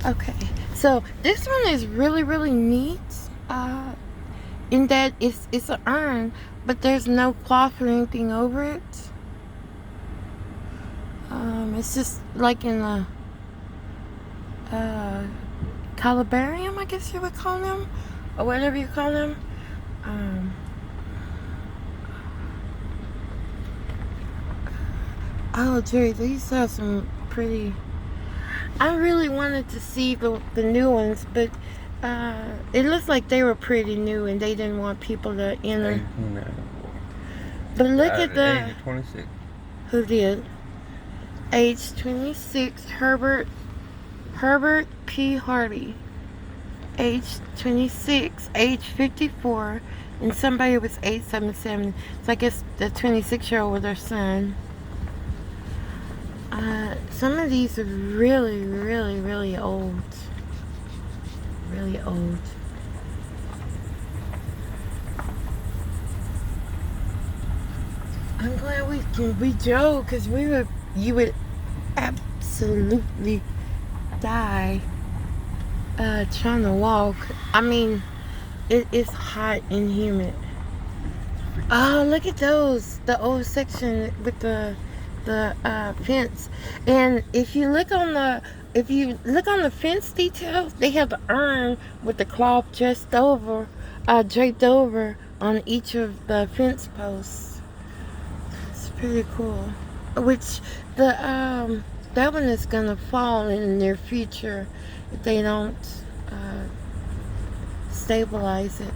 Okay, so this one is really, really neat. In that it's an urn, but there's no cloth or anything over it. It's just like in a calabarium, I guess you would call them, or whatever you call them. Oh, Jerry, these have some pretty. I really wanted to see the new ones, but it looks like they were pretty new, and they didn't want people to enter. 1894. But look at the Age of 26. who did age 26 Herbert P. Hardy, age 26, age 54, and somebody was 877. So I guess the 26-year-old was their son. Some of these are really, really, really old. Really old. I'm glad we drove, because you would absolutely die trying to walk. I mean, it is hot and humid. Oh, look at those. The old section with the fence. And if you look on the fence details, they have the urn with the cloth draped over on each of the fence posts. It's pretty cool. Which that one is gonna fall in the near future if they don't stabilize it.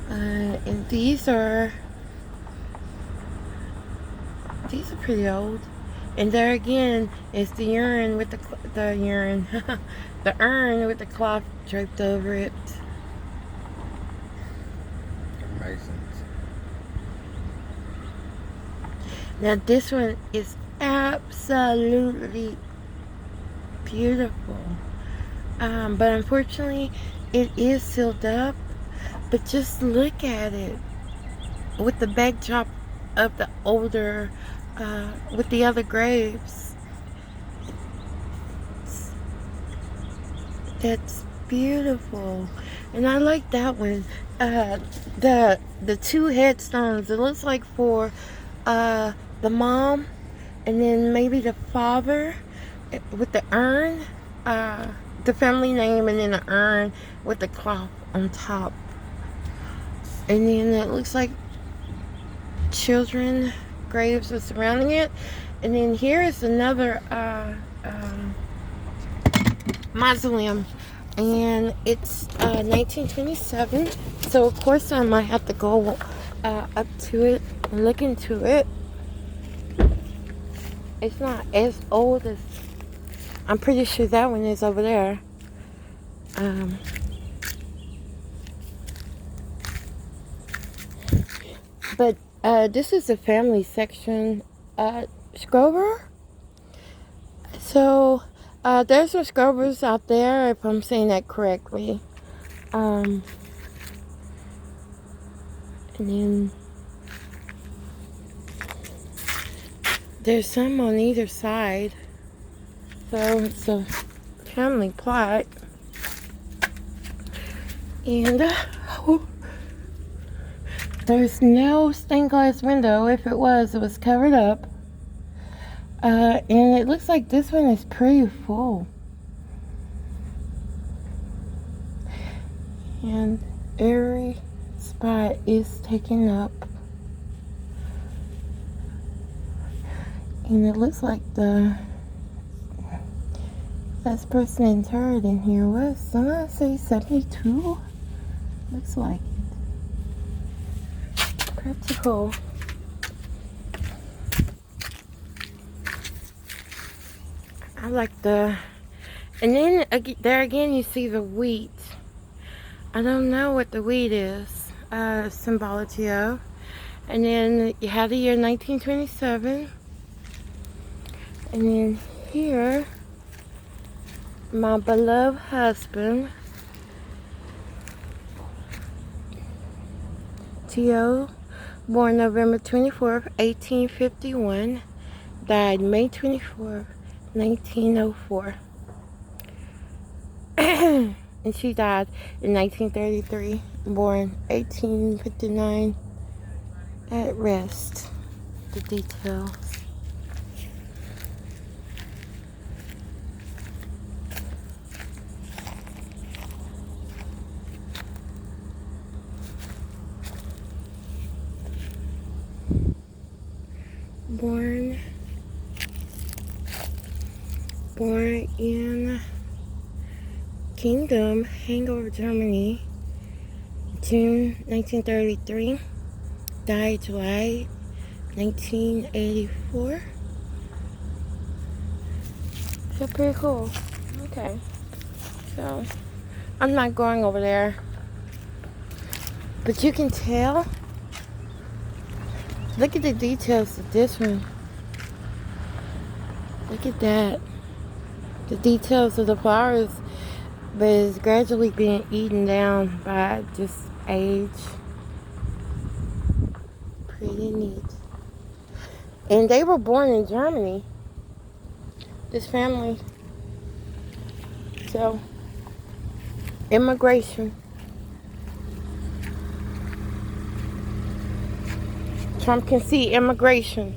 And these are pretty old. And there again is the urn with the urn, the urn with the cloth draped over it. Masons. Now this one is absolutely beautiful. But unfortunately, it is sealed up. But just look at it with the backdrop of the older, with the other graves. That's beautiful, and I like that one. The two headstones. It looks like for the mom, and then maybe the father with the urn, the family name, and then the urn with the cloth on top. And then it looks like children graves are surrounding it. And then here is another mausoleum, and it's 1927. So of course I might have to go up to it and look into it. It's not as old as, I'm pretty sure that one is over there. But this is the family section at Scrover. So there's some Scrovers out there, if I'm saying that correctly. And then there's some on either side. So it's a family plot. And there's no stained glass window. If it was covered up. And it looks like this one is pretty full. And every spot is taken up. And it looks like the last person interred in here was, someone say 72? Looks like it. Pretty cool. I like the, and then there again you see the wheat. I don't know what the wheat is, symbology of. And then you have the year 1927. And then here, my beloved husband, T.O., born November 24th, 1851, died May 24th, 1904. And she died in 1933, born 1859, at rest. The details. Born in Kingdom, Hannover, Germany, June 1933. Died July 1984. So pretty cool. Okay. So I'm not going over there. But you can tell. Look at the details of this one. Look at that. The details of the flowers, but it's gradually being eaten down by just age. Pretty neat. And they were born in Germany, this family. So, immigration. Trump can see immigration.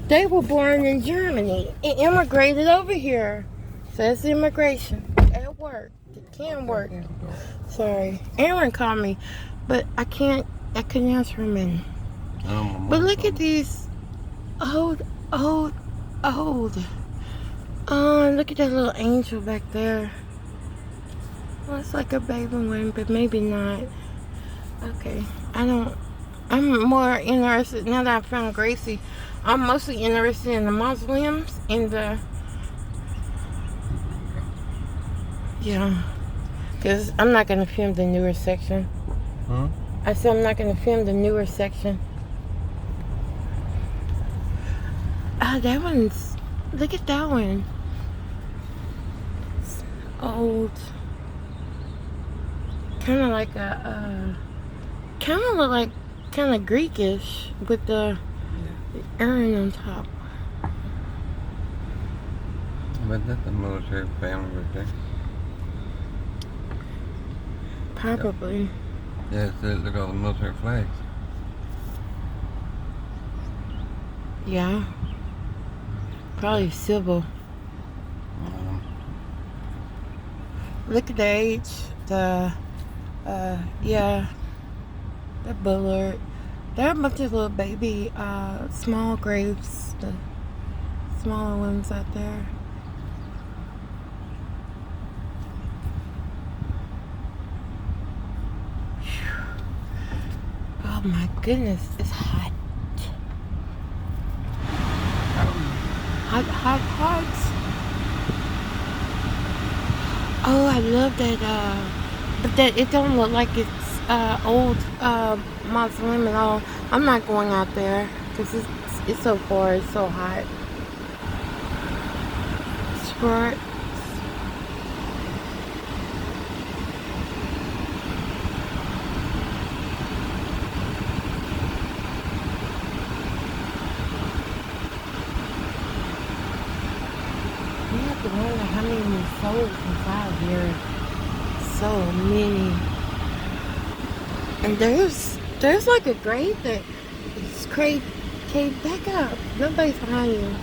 They were born in Germany and immigrated over here. So that's immigration. At work. It can work. Sorry. Aaron called me, but I couldn't answer him in. But look at these old. Oh, look at that little angel back there. Looks like a baby one, but maybe not. Okay. I'm more interested, now that I found Gracie, I'm mostly interested in the mausoleums, yeah. Because I'm not going to film the newer section. I said I'm not going to film the newer section. That one's, look at that one. It's old. Kind of like kind of look like, kind of Greekish with the urn on top. But that's a military family right there. Probably. Yeah, look at all the military flags. Yeah. Probably civil. Look at the age. Yeah. The Bullard. There are a bunch of little baby, small graves. The smaller ones out there. Oh my goodness, it's hot. Hot. Oh, I love that, but that it don't look like it's, old, mausoleum at all. I'm not going out there, because it's so far, it's so hot. Sport. You have to wonder how many souls inside here. So many. And there's like a grave that is caved back up. Nobody's behind you.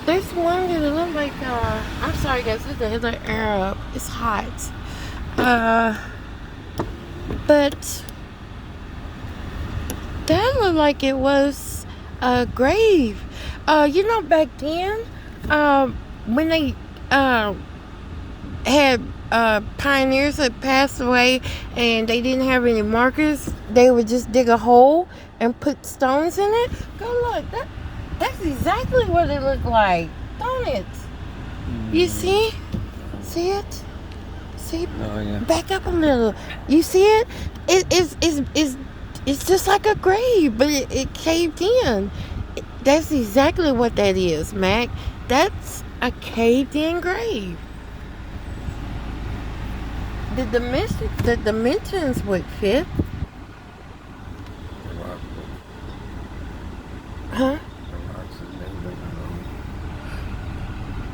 There's one that looks like, I'm sorry guys, it's the Arab. It's hot. But that looked like it was a grave. You know, back then, when they had pioneers that passed away and they didn't have any markers, they would just dig a hole and put stones in it. Go look, that's exactly what it looked like, don't it? You see it? See? Oh, yeah. Back up a little. You see it? It's just like a grave, but it caved in. That's exactly what that is, Mac. That's a caved-in grave. The dimensions would fit.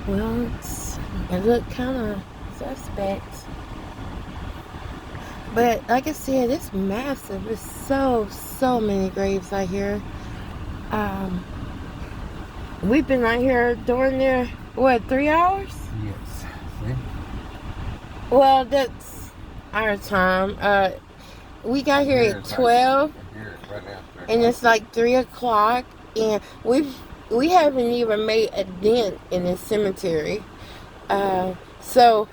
Well, it looked kind of suspect. But like I said, it's massive. It's so many graves out here. We've been right here during there, what, 3 hours? Yes. See? Well, that's our time. We got here at 12, and it's like 3 o'clock, and we haven't even made a dent in this cemetery. So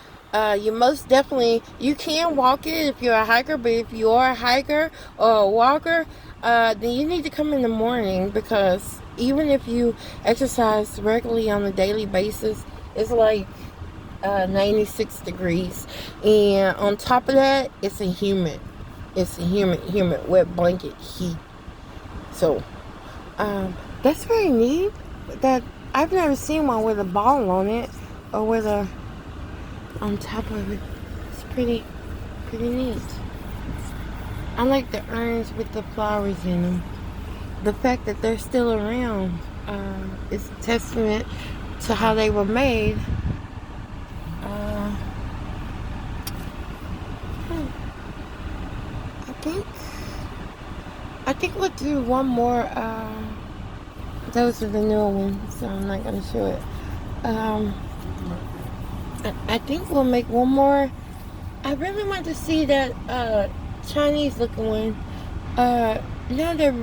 you most definitely, you can walk it if you're a hiker, but if you are a hiker or a walker, then you need to come in the morning, because even if you exercise regularly on a daily basis, it's like 96 degrees, and on top of that, it's a humid wet blanket heat. So that's very neat. That I've never seen one with a ball on it, or with a on top of it. It's pretty neat. I like the urns with the flowers in them. The fact that they're still around is a testament to how they were made. I think we'll do one more. Those are the newer ones, so I'm not gonna show it. I think we'll make one more. I really want to see that Chinese looking one. No, the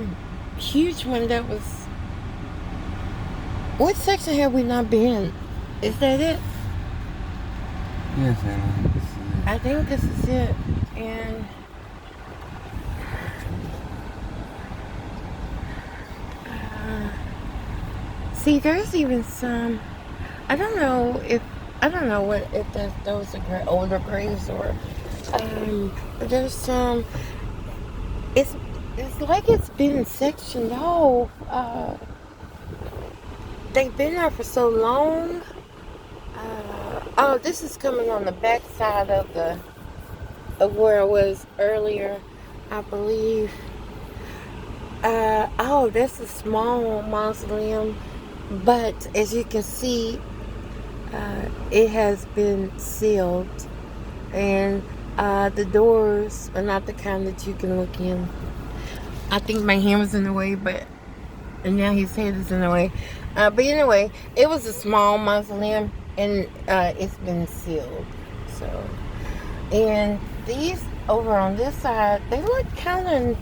huge one that was. What section have we not been? Is that it? Yes, Anna. This is it. I think this is it. And see, there's even some. I don't know if those are older graves, or but there's some. It's like it's been sectioned off. They've been there for so long. Oh, this is coming on the back side of where I was earlier, I believe. Oh, that's a small mausoleum, but as you can see, it has been sealed, and the doors are not the kind that you can look in. I think my hand was in the way, and now his head is in the way. But anyway, it was a small mausoleum, and it's been sealed. So, and these over on this side, they look kind of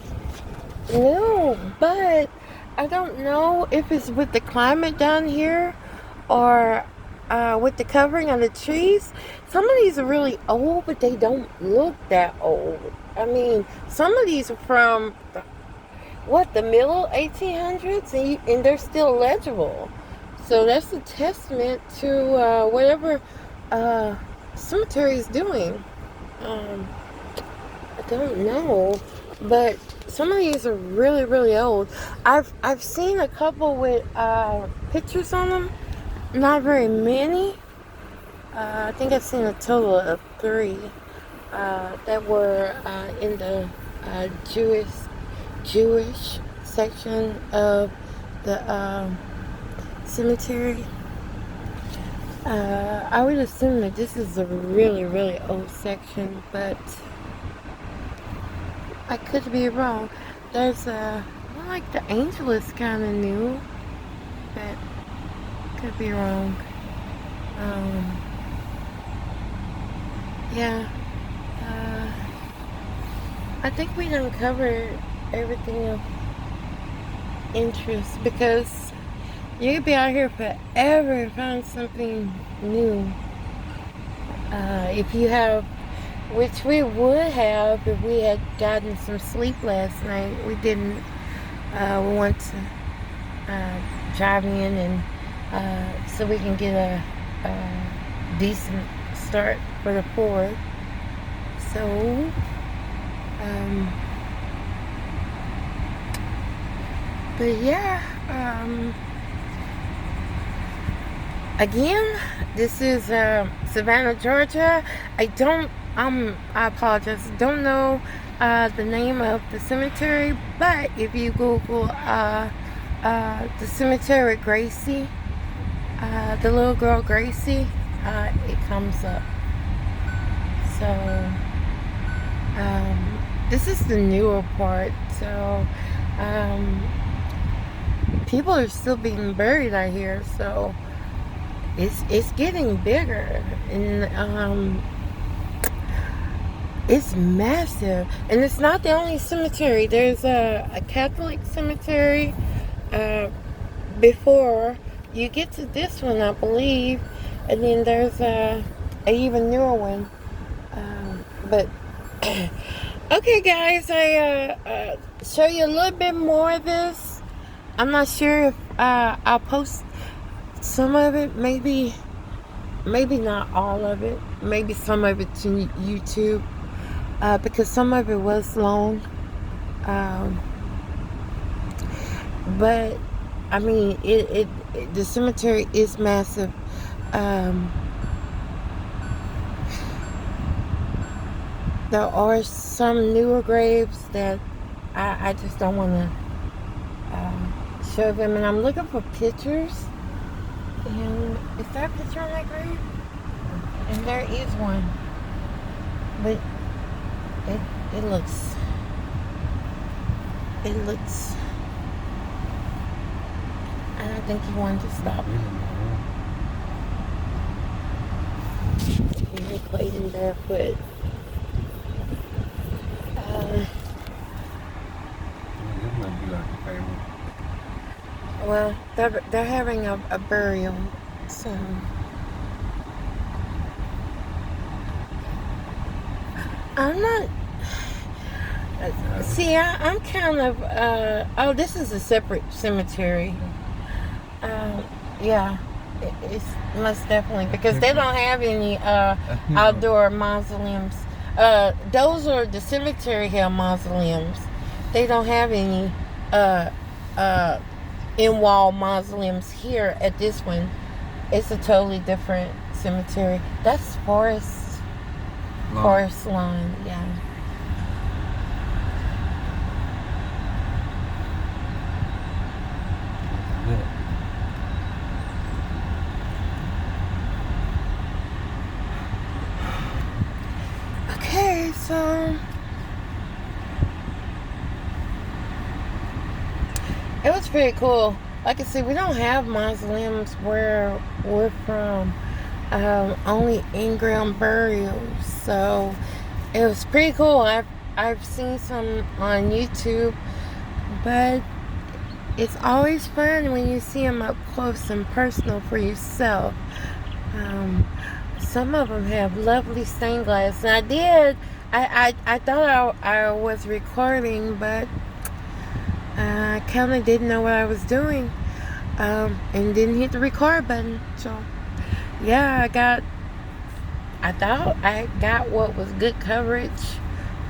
new, but I don't know if it's with the climate down here, or with the covering of the trees. Some of these are really old, but they don't look that old. I mean, some of these are from the middle 1800s, and they're still legible. So that's a testament to whatever cemetery is doing. I don't know, but some of these are really old. I've seen a couple with pictures on them, not very many. I think I've seen a total of 3 that were in the Jewish section of the cemetery. I would assume that this is a really old section, but I could be wrong. There's like the angel is kind of new, but could be wrong. Yeah. I think we done covered everything of interest, because you could be out here forever and find something new. If you have, which we would have if we had gotten some sleep last night. We didn't. We want to drive in, and so we can get a decent start for the 4th. So, but yeah, again, this is Savannah, Georgia. I apologize. Don't know the name of the cemetery, but if you Google the cemetery Gracie, the little girl Gracie, it comes up. So this is the newer part. So people are still being buried out here. So it's getting bigger, and it's massive. And it's not the only cemetery. There's a Catholic cemetery before you get to this one, I believe, and then there's a even newer one. But okay, guys, I show you a little bit more of this. I'm not sure if I'll post some of it, maybe not all of it, maybe some of it to YouTube, because some of it was long. But I mean, the cemetery is massive. There are some newer graves that I just don't want to show them, and I'm looking for pictures. And is there a picture on that grave? And there is one, but it looks. I don't think he wanted to stop. He's equating barefoot. This might be like a family. Well, they're having a burial, so I'm not. See, I'm kind of. Oh, this is a separate cemetery. Yeah, it's most definitely, because they don't have any outdoor mausoleums. Those are the cemetery hill mausoleums. They don't have any in-wall mausoleums here at this one. It's a totally different cemetery. That's Forest Lawn, yeah. Okay, so it was pretty cool. Like I said, we don't have mausoleums where we're from. Only in-ground burials. So it was pretty cool. I've seen some on YouTube, but it's always fun when you see them up close and personal for yourself. Some of them have lovely stained glass, and I thought I was recording, but I kind of didn't know what I was doing, and didn't hit the record button. So yeah, I thought I got what was good coverage,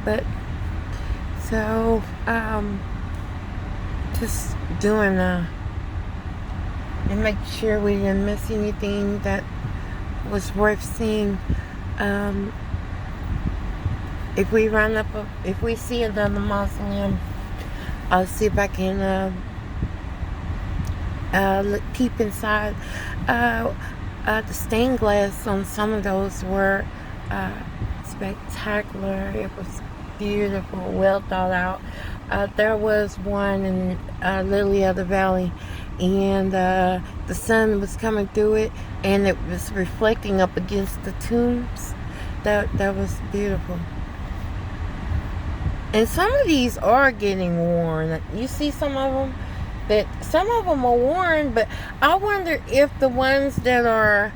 but so just doing and make sure we didn't miss anything that was worth seeing. If we see another mausoleum, I'll see if I can peep inside. The stained glass on some of those were spectacular. It was beautiful, well thought out. There was one in Lily of the Valley, and the sun was coming through it, and it was reflecting up against the tombs. That was beautiful. And some of these are getting worn. You see some of them are worn, but I wonder if the ones that are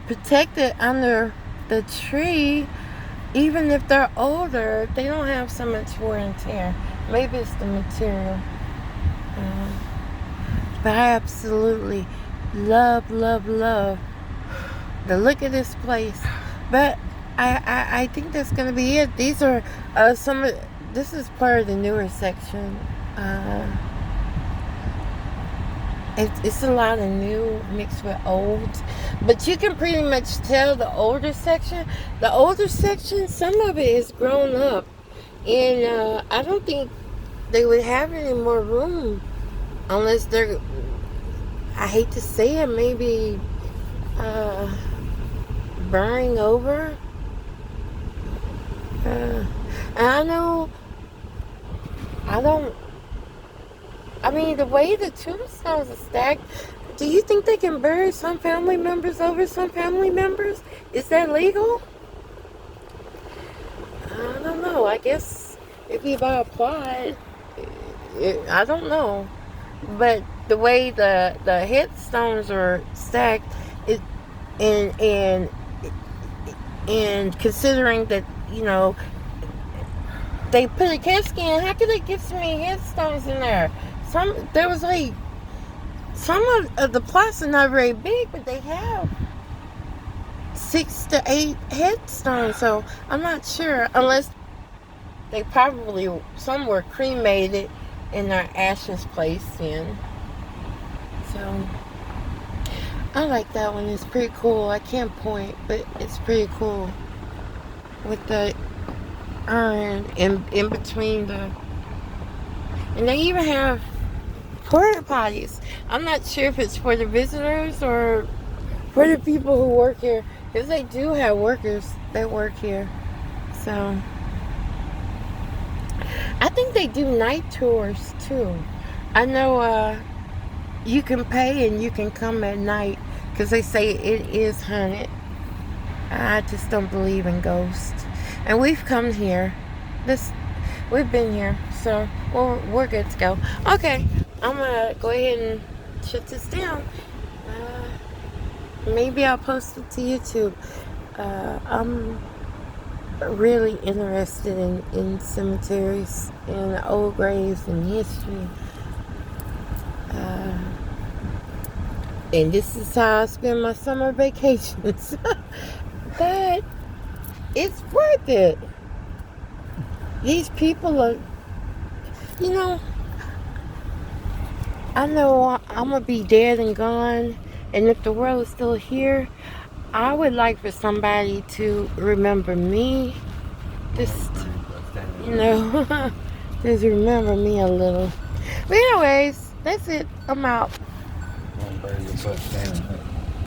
protected under the tree, even if they're older, they don't have so much wear and tear. Maybe it's the material. But I absolutely love the look of this place. But I think that's going to be it. These are this is part of the newer section. It's a lot of new mixed with old, but you can pretty much tell the older section, some of it is grown up, and I don't think they would have any more room unless they're I hate to say it, maybe burning over. And I know, I mean, the way the tombstones are stacked, do you think they can bury some family members over some family members? Is that legal? I don't know. I guess if you buy a plot, I don't know. But the way the headstones are stacked, it and considering that, you know, they put a casket in, how could they get so many headstones in there? There was like some of the plots are not very big, but they have 6 to 8 headstones. So I'm not sure, unless they probably some were cremated and their ashes placed in. So I like that one. It's pretty cool. I can't point, but it's pretty cool with the urn in between the. And they even have porta potties. I'm not sure if it's for the visitors or for the people who work here, because they do have workers that work here. So I think they do night tours too. I know you can pay and you can come at night because they say it is haunted. I just don't believe in ghosts. And we've come here. We've been here, so we're good to go. Okay, I'm gonna go ahead and shut this down. Maybe I'll post it to YouTube. I'm really interested in cemeteries and old graves and history. And this is how I spend my summer vacations. But it's worth it. These people are, you know, I know I'm going to be dead and gone. And if the world is still here, I would like for somebody to remember me. Just, you know, just remember me a little. But anyways, that's it. I'm out.